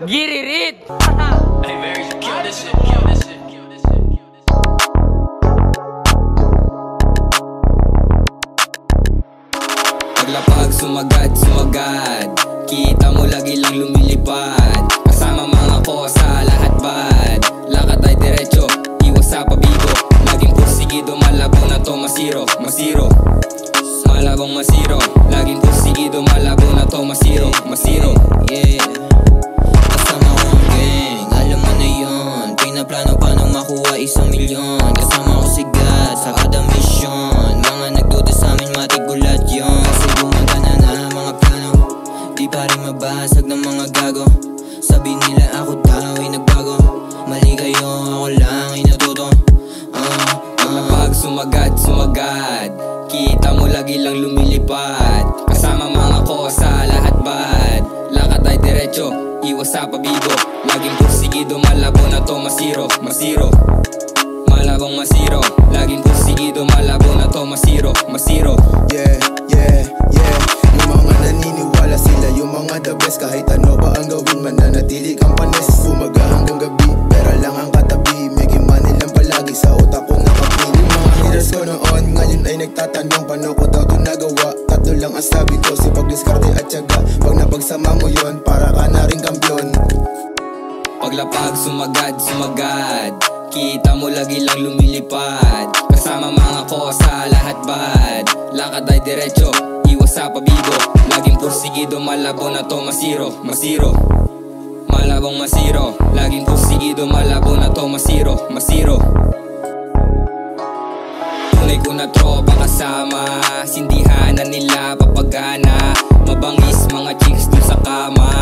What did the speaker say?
Giririt! Hey, Mary, kill this shit, kill this shit, kill this shit, kill this shit. Paglapag, sumagad, kita mo lagi lang lumilipad. Kasama mga kosa, lahat bad. Lakad ay diretso, iwas sa pabigo. Laging pursigido, malabo na to masiro. Malabong masiro. Laging pursigido, malabo na to masiro. Yeah. Kasama ko ang gang, alam mo na yun. Pinaplano paano makuha 1 milyon. Kasama ko si God sa kada mission. Mga nagduda sa amin matigulat yun. Kasi gumagana na mga plano, di pa rin mabasag ng mga gago. Sabi nila ako tao ay nagbago. Mali kayo, ako lang ay natuto. Pag sumagad, kita mo lagi lang lumilipad. Kasama mga kosa, lahat bad. Lakad ay diretso, iwas sa pabigo. Laging pursigido, malabo na to masiro. Malabong masiro. Laging pursigido, malabo na to masiro. Yeah. Yung mga naniniwala sila yung mga the best. Kahit ano ba ang gawin, mananatili kang panes. Umaga hanggang gabi, pera lang ang katabi. May money lang palagi sa utak ko nakapili. Yung mga haters ko noon, ngayon ay nagtatanong paano ko daw ito nagawa. Tatlo lang ang sabi ko, sipag, diskarte at tiyaga. Pag napagsama mo yon, para ka na rin kampiyon. Paglapag, sumagad, kita mo lagi lang lumilipad. Kasama mga kosa, lahat bad. Lakad ay diretso, iwas sa pabigo. Laging pursigido, malabo na to masiro. Malabong masiro. Laging pursigido, malabo na to masiro. Tunay ko na tropa kasama, sindihan na nila papagana. Mabangis mga chicks dun sa kama.